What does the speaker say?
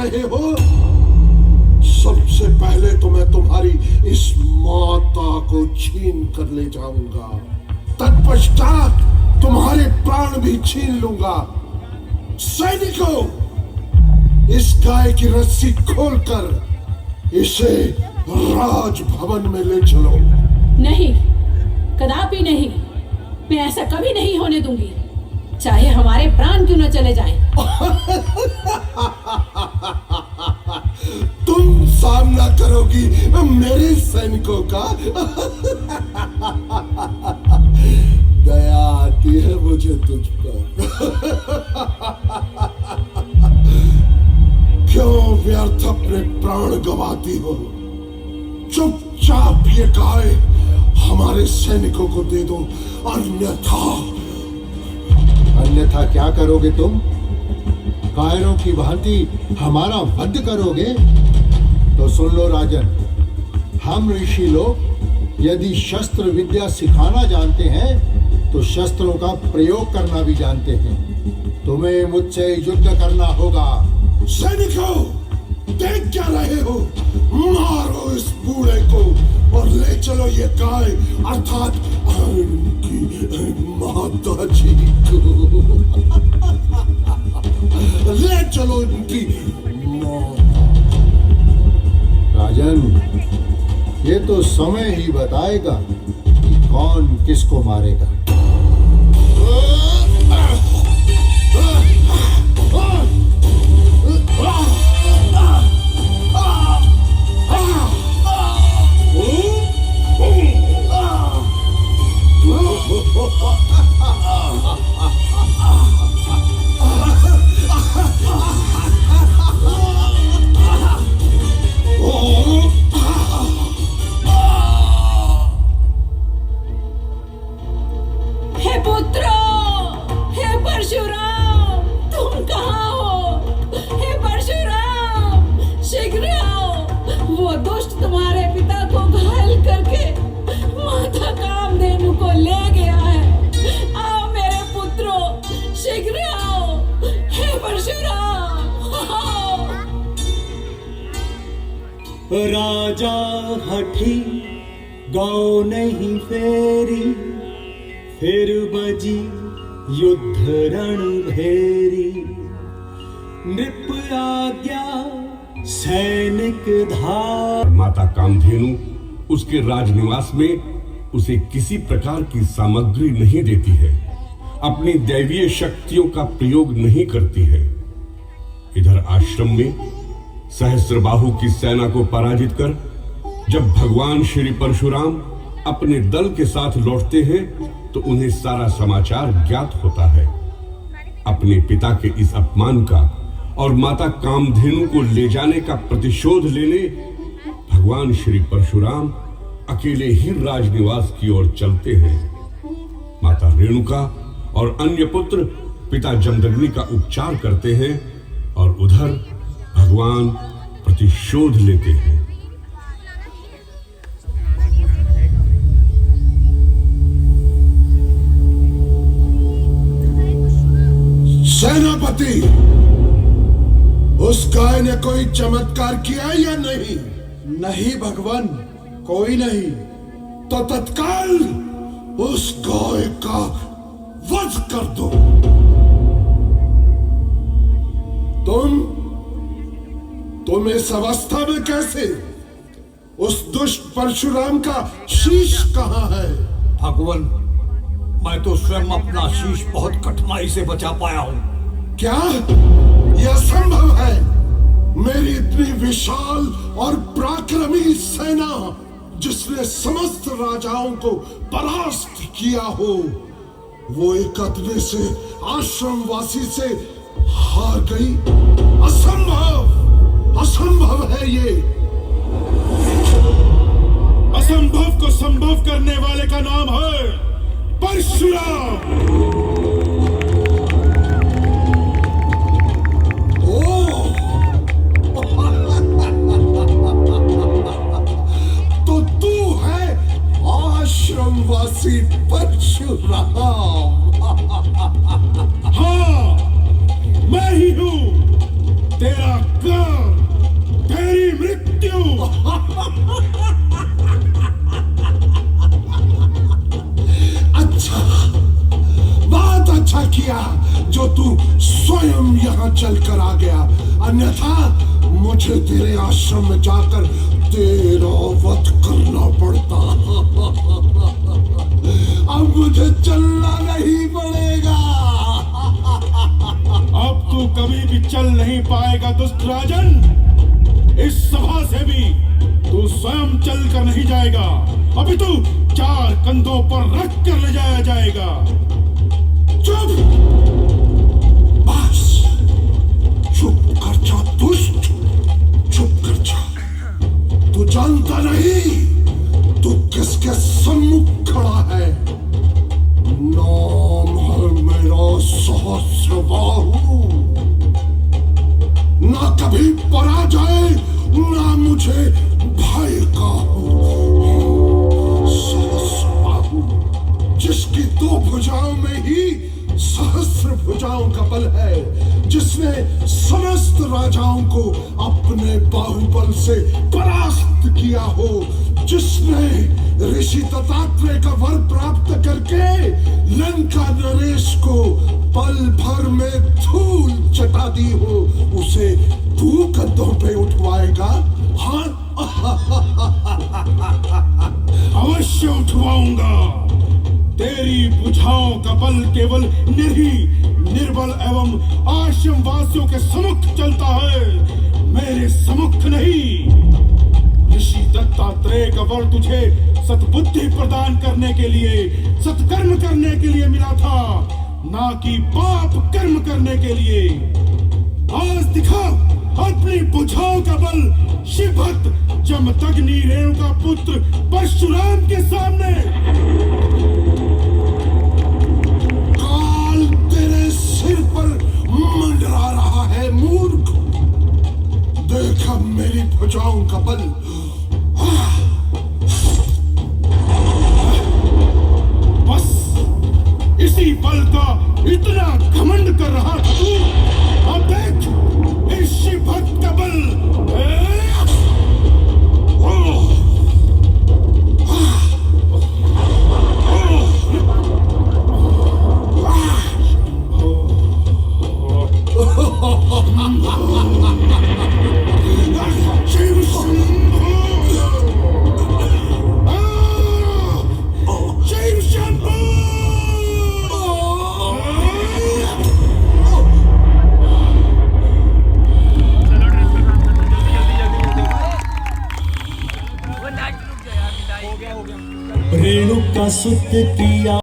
रहे हो? सबसे पहले तो मैं तुम्हारी इस माता को छीन कर ले जाऊंगा, तत्पश्चात तुम्हारे प्राण भी छीन लूंगा। सैनिकों, इस गाय की रस्सी खोलकर इसे राजभवन में ले चलो। नहीं, कदापि नहीं। मैं ऐसा कभी नहीं होने दूंगी, चाहे हमारे प्राण क्यों न चले जाएं। तुम सामना करोगी मेरे सैनिकों का? दया आती है मुझे तुझ पर। क्यों व्यर्थ अपने प्राण गंवाती हो? चुपचाप ये गाय हमारे सैनिकों को दे दो, अन्यथा क्या करोगे तुम? कायरों की भांति हमारा वध करोगे? तो सुन लो राजन, हम ऋषि लोग यदि शस्त्र विद्या सिखाना जानते हैं तो शस्त्रों का प्रयोग करना भी जानते हैं। तुम्हें मुझसे युद्ध करना होगा। सैनिकों, देख क्या रहे हो? मारो इस बूढ़े को और ले चलो ये गाय अर्थात उनकी माता जी को। ले चलो इनकी माता। राजन, ये तो समय ही बताएगा कि कौन किसको मारेगा। राजा हठी गौ नहीं फेरी, फिर बजी युद्ध रण भेरी। नृप आज्ञा सैनिक धार। माता कामधेनु उसके राजनिवास में उसे किसी प्रकार की सामग्री नहीं देती है, अपनी दैवीय शक्तियों का प्रयोग नहीं करती है। इधर आश्रम में सहस्त्रबाहु की सेना को पराजित कर जब भगवान श्री परशुराम अपने दल के साथ लौटते हैं तो उन्हें सारा समाचार ज्ञात होता है। अपने पिता के इस अपमान का और माता कामधेनु को ले जाने का प्रतिशोध लेने भगवान श्री परशुराम अकेले ही राजनिवास की ओर चलते हैं। माता रेणुका और अन्य पुत्र पिता जमदग्नि का उपचार करते हैं और उधर भगवान प्रतिशोध लेते हैं। सेनापति, उस गाय ने कोई चमत्कार किया या नहीं? नहीं भगवान, कोई नहीं। तो तत्काल उस गाय का वध कर दो। तुम इस अवस्था में कैसे? उस दुष्ट परशुराम का शीश कहाँ है? भगवान, मैं तो स्वयं अपना शीश बहुत कठिनाई से बचा पाया हूँ। क्या यह संभव है? मेरी इतनी विशाल और पराक्रमी सेना जिसने समस्त राजाओं को परास्त किया हो, वो एक अतने से आश्रमवासी से हार गई? असंभव, असंभव है ये। असंभव को संभव करने वाले का नाम है परशुराम। तो तू है आश्रमवासी परशुराम? हाँ, मैं ही हूँ तेरा गांव। तू स्वयं यहाँ चलकर आ गया, अन्यथा मुझे तेरे आश्रम में जाकर तेरा वध करना पड़ता। अब मुझे चलना नहीं पड़ेगा। अब तू कभी भी चल नहीं पाएगा दुष्ट राजन। इस सभा से भी तू स्वयं चल कर नहीं जाएगा, अभी तू 4 कंधों पर रख कर ले जाया जाएगा। चुप, बस चुप कर जा दुष्ट, चुप कर जा। तू जानता नहीं तू किसके सम्मुख खड़ा है। नाम है मेरा सहस्रबाहु। ना कभी पराजय ना मुझे भय का हो। सहस्रबाहु, जिसकी 2 भुजाओं में ही सहस्र भुजाओं का बल है, जिसने समस्त राजाओं को अपने बाहुबल से परास्त किया हो, जिसने ऋषि दत्तात्रेय का वर प्राप्त करके लंका नरेश को पल भर में धूल चटा दी हो, उसे तू कंधों पे उठवाएगा? हाँ, अवश्य उठवाऊंगा। तेरी भुजाओं का बल केवल निर्बल एवं आश्रम वासियों के सम्मुख चलता है, मेरे सम्मुख नहीं। ऋषि दत्तात्रेय का वर तुझे सद्बुद्धि प्रदान करने के लिए, सत्कर्म करने के लिए मिला था, ना कि पाप कर्म करने के लिए। आज दिखा अपनी भुजाओं का बल शिवभक्त जमदग्नि रेणुका पुत्र परशुराम के सामने। काल तेरे सिर पर मंडरा रहा है मूर्ख। देख अब मेरी भुजाओं का बल। बस इसी बल का इतना घमंड कर रहा था तू, अब देख इस शिवभक्त का बल। रेणुका सुत किया